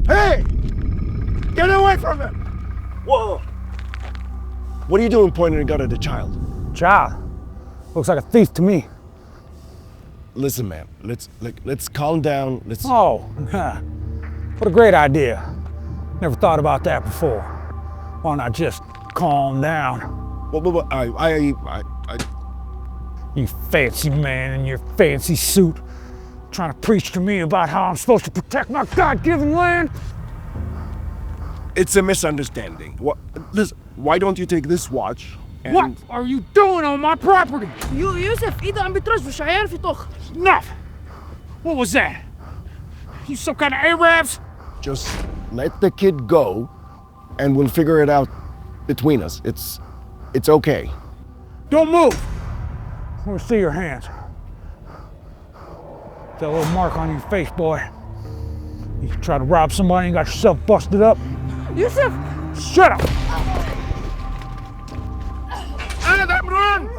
Hey! Get away from him! Whoa! What are you doing pointing a gun at the child? Child? Looks like a thief to me. Listen, man, let's calm down. Oh, what a great idea. Never thought about that before. Why not just calm down? You fancy man in your fancy suit, trying to preach to me about how I'm supposed to protect my God-given land? It's a misunderstanding. Listen, why don't you take this watch and... What are you doing on my property? يوسف إذا عم بترجف مش عارف يطخ. Enough! What was that? You some kind of Arabs? Just let the kid go and we'll figure it out between us. It's okay. Don't move! I want to see your hands. That little mark on your face, boy. You try to rob somebody and got yourself busted up. يوسف. Shut up! Adam, run!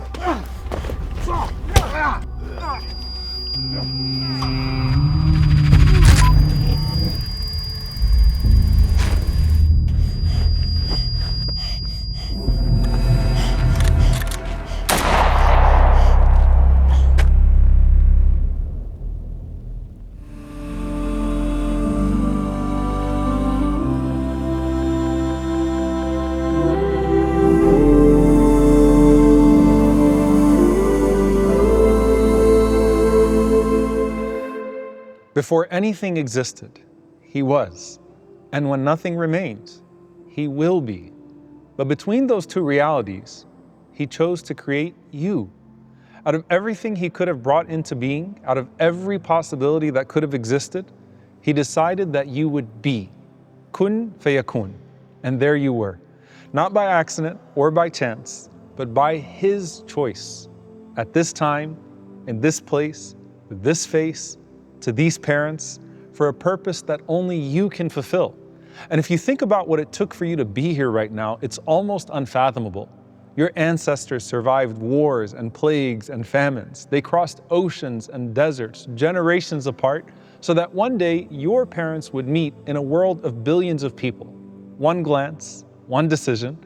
Before anything existed, he was. And when nothing remains, he will be. But between those two realities, he chose to create you. Out of everything he could have brought into being, out of every possibility that could have existed, he decided that you would be. Kun fayakun. And there you were. Not by accident or by chance, but by his choice. At this time, in this place, with this face, to these parents, for a purpose that only you can fulfill. And if you think about what it took for you to be here right now, it's almost unfathomable. Your ancestors survived wars and plagues and famines. They crossed oceans and deserts, generations apart, so that one day your parents would meet in a world of billions of people. One glance, one decision,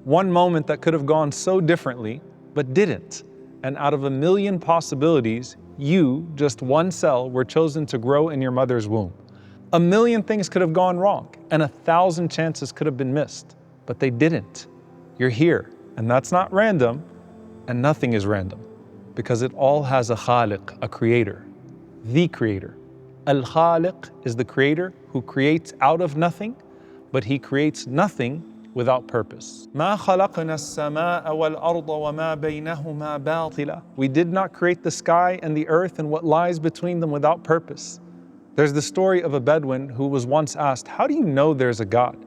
one moment that could have gone so differently, but didn't. And out of a million possibilities, you, just one cell, were chosen to grow in your mother's womb. A million things could have gone wrong, and 1,000 chances could have been missed, but they didn't. You're here, and that's not random, and nothing is random, because it all has a Khaaliq, a creator, the creator. Al-Khaaliq is the creator who creates out of nothing, but he creates nothing without purpose. مَا خَلَقْنَا السَّمَاءَ وَالْأَرْضَ وَمَا بَيْنَهُمَا بَاطِلًا. We did not create the sky and the earth and what lies between them without purpose. There's the story of a Bedouin who was once asked, how do you know there's a God?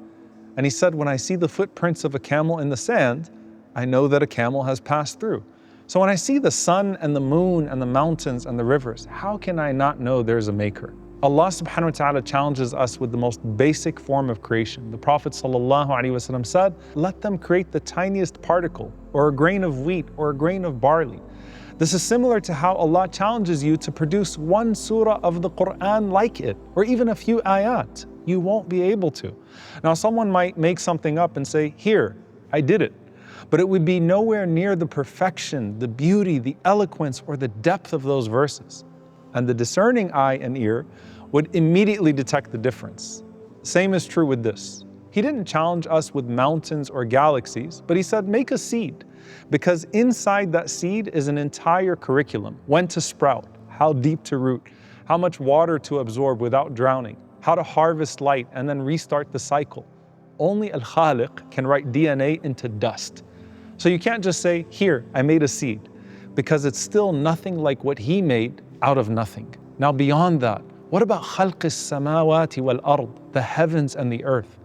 And he said, when I see the footprints of a camel in the sand, I know that a camel has passed through. So when I see the sun and the moon and the mountains and the rivers, how can I not know there's a maker? Allah subhanahu wa ta'ala challenges us with the most basic form of creation. The Prophet sallallahu alaihi wasallam said, let them create the tiniest particle, or a grain of wheat, or a grain of barley. This is similar to how Allah challenges you to produce one surah of the Quran like it, or even a few ayat. You won't be able to. Now someone might make something up and say, here, I did it. But it would be nowhere near the perfection, the beauty, the eloquence, or the depth of those verses. And the discerning eye and ear would immediately detect the difference. Same is true with this. He didn't challenge us with mountains or galaxies, but he said, make a seed. Because inside that seed is an entire curriculum. When to sprout, how deep to root, how much water to absorb without drowning, how to harvest light and then restart the cycle. Only Al-Khaaliq can write DNA into dust. So you can't just say, here, I made a seed, because it's still nothing like what he made out of nothing. Now beyond that, what about khalq as-samawati wal-ard, the heavens and the earth?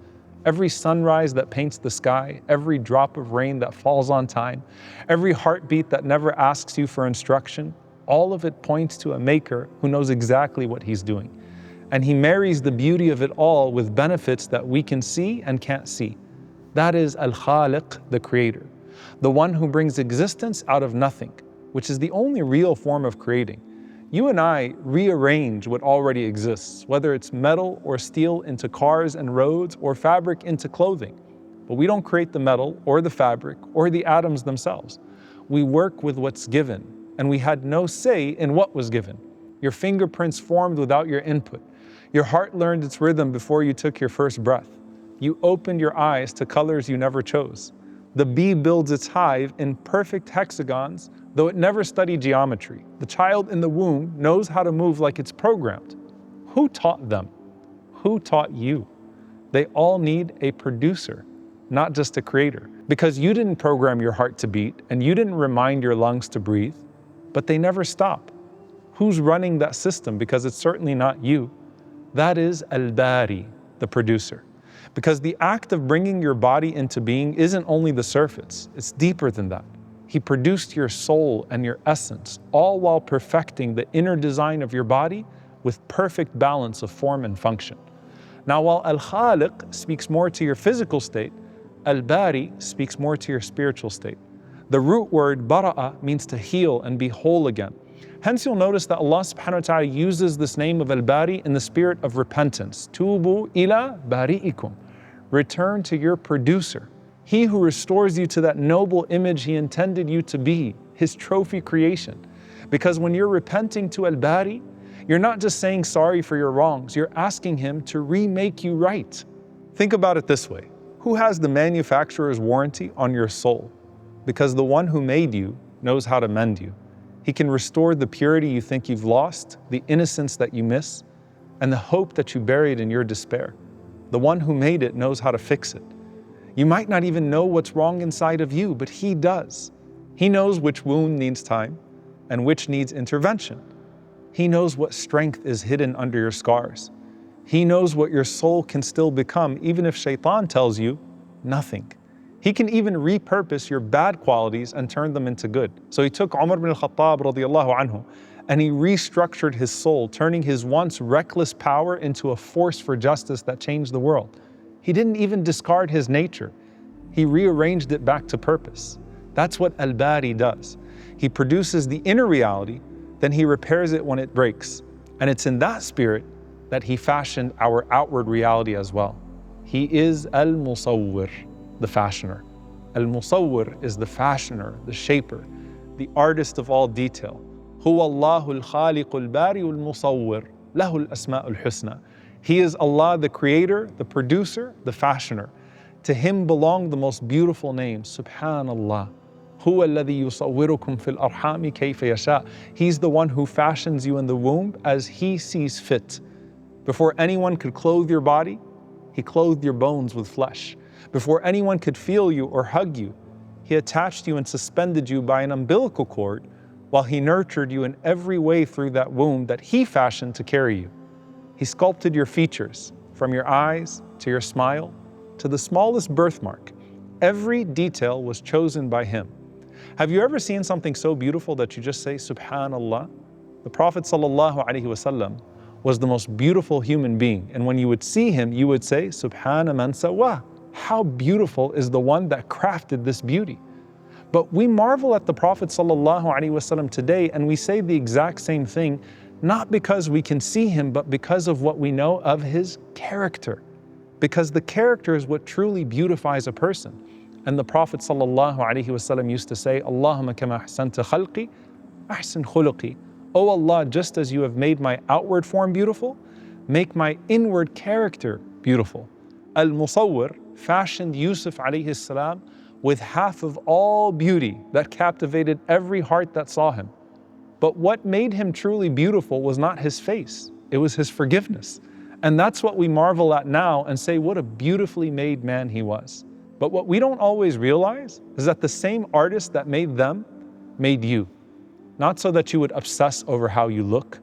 Every sunrise that paints the sky, every drop of rain that falls on time, every heartbeat that never asks you for instruction, all of it points to a maker who knows exactly what he's doing. And he marries the beauty of it all with benefits that we can see and can't see. That is Al-Khaaliq, the creator, the one who brings existence out of nothing, which is the only real form of creating. You and I rearrange what already exists, whether it's metal or steel into cars and roads or fabric into clothing. But we don't create the metal or the fabric or the atoms themselves. We work with what's given, and we had no say in what was given. Your fingerprints formed without your input. Your heart learned its rhythm before you took your first breath. You opened your eyes to colors you never chose. The bee builds its hive in perfect hexagons, though it never studied geometry. The child in the womb knows how to move like it's programmed. Who taught them? Who taught you? They all need a producer, not just a creator. Because you didn't program your heart to beat, and you didn't remind your lungs to breathe, but they never stop. Who's running that system? Because it's certainly not you. That is Al-Baari, the producer. Because the act of bringing your body into being isn't only the surface, it's deeper than that. He produced your soul and your essence, all while perfecting the inner design of your body with perfect balance of form and function. Now, while Al-Khaaliq speaks more to your physical state, Al-Baari speaks more to your spiritual state. The root word bara'a means to heal and be whole again. Hence, you'll notice that Allah subhanahu wa ta'ala uses this name of Al-Baari in the spirit of repentance. Tubu ila bari'ikum. Return to your producer. He who restores you to that noble image He intended you to be, His trophy creation. Because when you're repenting to Al-Baari, you're not just saying sorry for your wrongs, you're asking Him to remake you right. Think about it this way. Who has the manufacturer's warranty on your soul? Because the one who made you knows how to mend you. He can restore the purity you think you've lost, the innocence that you miss, and the hope that you buried in your despair. The one who made it knows how to fix it. You might not even know what's wrong inside of you, but He does. He knows which wound needs time and which needs intervention. He knows what strength is hidden under your scars. He knows what your soul can still become, even if shaitan tells you nothing. He can even repurpose your bad qualities and turn them into good. So He took Umar bin Al-Khattab radiyallahu anhu and He restructured his soul, turning his once reckless power into a force for justice that changed the world. He didn't even discard his nature. He rearranged it back to purpose. That's what Al-Baari does. He produces the inner reality, then He repairs it when it breaks. And it's in that spirit that He fashioned our outward reality as well. He is Al-Musawwir, the fashioner. Al-Musawwir is the fashioner, the shaper, the artist of all detail. Huwa Allahu Al-Khaaliq Al-Baari Al-Musawwir, lahu Al-Asma'ul Husna. He is Allah, the creator, the producer, the fashioner. To Him belong the most beautiful names. Subhanallah. Huwa alladhi yusawwirukum fil arhami kayfa yasha. He's the one who fashions you in the womb as He sees fit. Before anyone could clothe your body, He clothed your bones with flesh. Before anyone could feel you or hug you, He attached you and suspended you by an umbilical cord while He nurtured you in every way through that womb that He fashioned to carry you. He sculpted your features, from your eyes to your smile to the smallest birthmark. Every detail was chosen by Him. Have you ever seen something so beautiful that you just say, Subhanallah? The Prophet ﷺ was the most beautiful human being, and when you would see him, you would say, Subhana man sawah. How beautiful is the one that crafted this beauty. But we marvel at the Prophet ﷺ today, and we say the exact same thing, not because we can see him, but because of what we know of his character. Because the character is what truly beautifies a person. And the Prophet ﷺ used to say, Allahumma kama ahsanta khalqi, ahsan khuluqi. O Allah, just as you have made my outward form beautiful, make my inward character beautiful. Al-Musawwir fashioned Yusuf alayhi salam with half of all beauty that captivated every heart that saw him. But what made him truly beautiful was not his face, it was his forgiveness. And that's what we marvel at now and say, what a beautifully made man he was. But what we don't always realize is that the same artist that made them made you. Not so that you would obsess over how you look,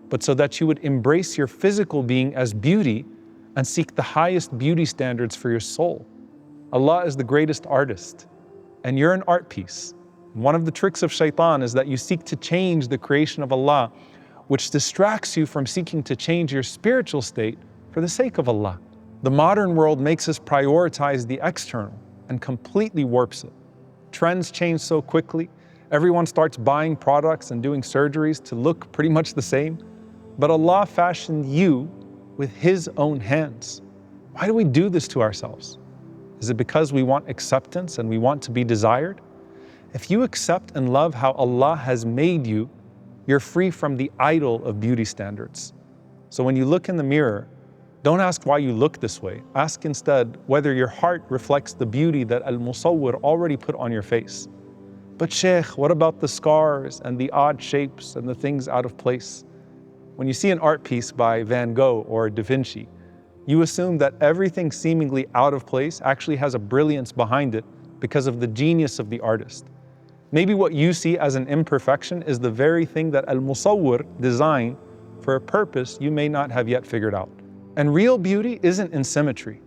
but so that you would embrace your physical being as beauty and seek the highest beauty standards for your soul. Allah is the greatest artist, and you're an art piece. One of the tricks of shaitan is that you seek to change the creation of Allah, which distracts you from seeking to change your spiritual state for the sake of Allah. The modern world makes us prioritize the external and completely warps it. Trends change so quickly, Everyone starts buying products and doing surgeries to look pretty much the same. But Allah fashioned you with His own hands. Why do we do this to ourselves? Is it because we want acceptance and we want to be desired? If you accept and love how Allah has made you, you're free from the idol of beauty standards. So when you look in the mirror, don't ask why you look this way. Ask instead whether your heart reflects the beauty that Al-Musawwir already put on your face. But Shaykh, what about the scars and the odd shapes and the things out of place? When you see an art piece by Van Gogh or Da Vinci, you assume that everything seemingly out of place actually has a brilliance behind it because of the genius of the artist. Maybe what you see as an imperfection is the very thing that Al-Musawwir designed for a purpose you may not have yet figured out. And real beauty isn't in symmetry,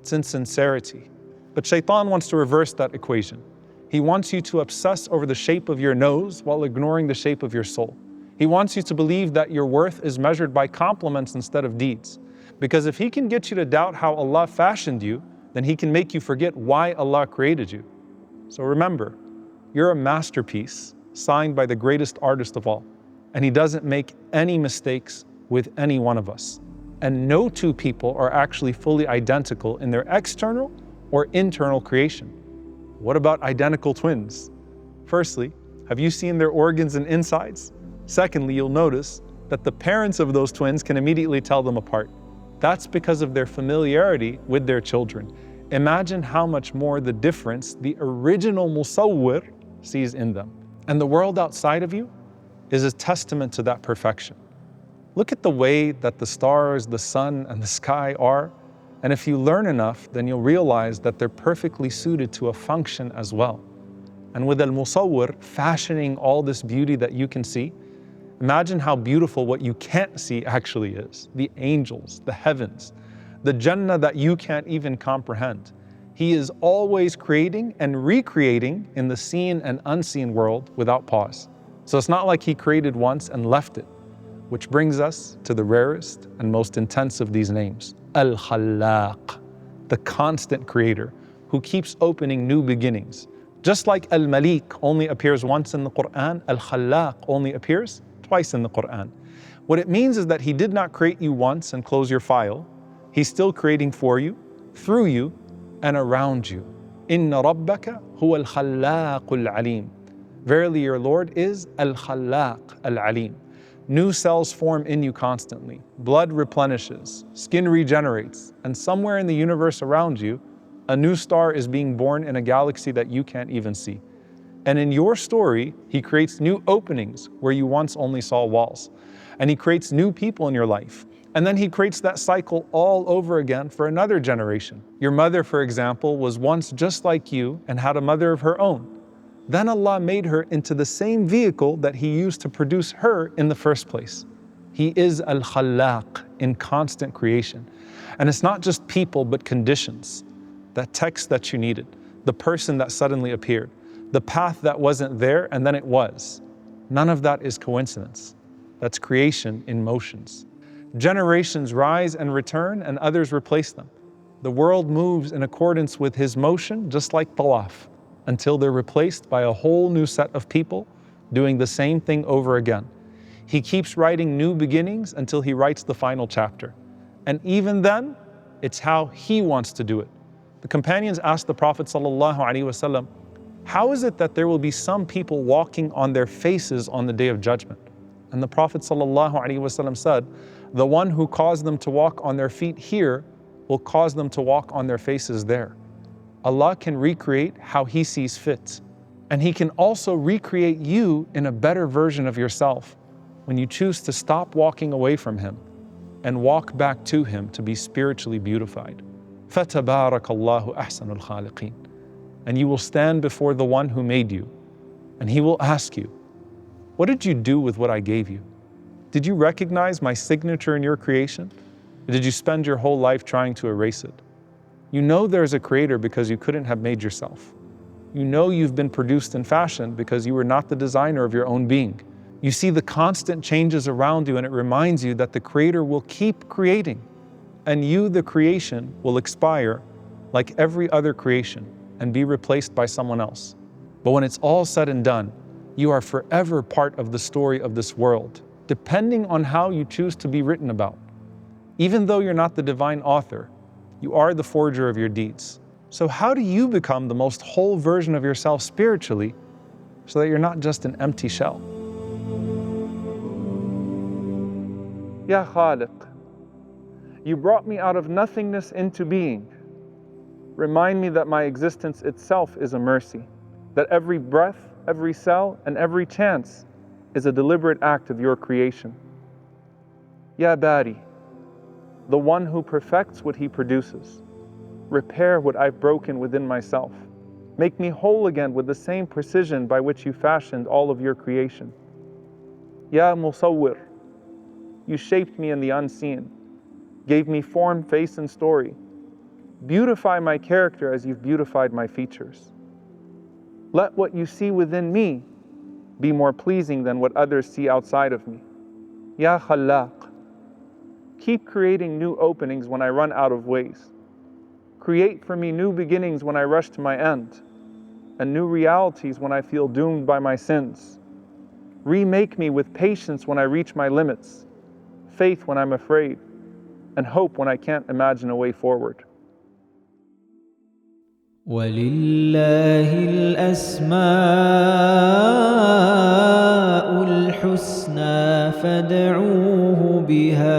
it's in sincerity. But Shaitan wants to reverse that equation. He wants you to obsess over the shape of your nose while ignoring the shape of your soul. He wants you to believe that your worth is measured by compliments instead of deeds. Because if he can get you to doubt how Allah fashioned you, then he can make you forget why Allah created you. So remember, you're a masterpiece signed by the greatest artist of all. And he doesn't make any mistakes with any one of us. And no two people are actually fully identical in their external or internal creation. What about identical twins? Firstly, have you seen their organs and insides? Secondly, you'll notice that the parents of those twins can immediately tell them apart. That's because of their familiarity with their children. Imagine how much more the difference the original Musawwir sees in them. And the world outside of you is a testament to that perfection. Look at the way that the stars, the sun, and the sky are. And if you learn enough, then you'll realize that they're perfectly suited to a function as well. And with Al-Musawwir fashioning all this beauty that you can see, imagine how beautiful what you can't see actually is. The angels, the heavens, the Jannah that you can't even comprehend. He is always creating and recreating in the seen and unseen world without pause. So it's not like he created once and left it. Which brings us to the rarest and most intense of these names, Al-Khallaaq, the constant creator who keeps opening new beginnings. Just like Al-Malik only appears once in the Quran, Al-Khallaaq only appears twice in the Quran. What it means is that he did not create you once and close your file. He's still creating for you, through you, and around you. Inna rabbaka huwa al-Khallaaqul alim. Verily your Lord is Al-Khallaaq al-Alim. New cells form in you constantly. Blood replenishes, skin regenerates, and somewhere in the universe around you, a new star is being born in a galaxy that you can't even see. And in your story, he creates new openings where you once only saw walls. And he creates new people in your life. And then he creates that cycle all over again for another generation. Your mother, for example, was once just like you and had a mother of her own. Then Allah made her into the same vehicle that He used to produce her in the first place. He is Al-Khallaaq in constant creation. And it's not just people, but conditions. That text that you needed, the person that suddenly appeared, the path that wasn't there and then it was. None of that is coincidence. That's creation in motions. Generations rise and return and others replace them. The world moves in accordance with His motion, just like tawaf, until they're replaced by a whole new set of people doing the same thing over again. He keeps writing new beginnings until He writes the final chapter. And even then, it's how He wants to do it. The companions asked the Prophet ﷺ, how is it that there will be some people walking on their faces on the Day of Judgment? And the Prophet ﷺ said, the one who caused them to walk on their feet here will cause them to walk on their faces there. Allah can recreate how He sees fit. And He can also recreate you in a better version of yourself when you choose to stop walking away from Him and walk back to Him to be spiritually beautified. فَتَبَارَكَ اللَّهُ أَحْسَنُ الْخَالِقِينَ. And you will stand before the one who made you, and He will ask you, what did you do with what I gave you? Did you recognize my signature in your creation? Or did you spend your whole life trying to erase it? You know there's a creator because you couldn't have made yourself. You know you've been produced and fashioned because you were not the designer of your own being. You see the constant changes around you and it reminds you that the creator will keep creating and you, the creation, will expire like every other creation and be replaced by someone else. But when it's all said and done, You are forever part of the story of this world, depending on how you choose to be written about. Even though you're not the divine author, you are the forger of your deeds. So how do you become the most whole version of yourself spiritually so that you're not just an empty shell? Ya Khaaliq, you brought me out of nothingness into being. Remind me that my existence itself is a mercy, that every breath, every cell, and every chance is a deliberate act of your creation. Ya Baari, the one who perfects what he produces, repair what I've broken within myself. Make me whole again with the same precision by which you fashioned all of your creation. Ya Al-Musawwir, you shaped me in the unseen, gave me form, face, and story. Beautify my character as you've beautified my features. Let what you see within me be more pleasing than what others see outside of me. Ya Khallaaq, keep creating new openings when I run out of ways. Create for me new beginnings when I rush to my end, and new realities when I feel doomed by my sins. Remake me with patience when I reach my limits, faith when I'm afraid, and hope when I can't imagine a way forward. ولله الأسماء الحسنى فادعوه بها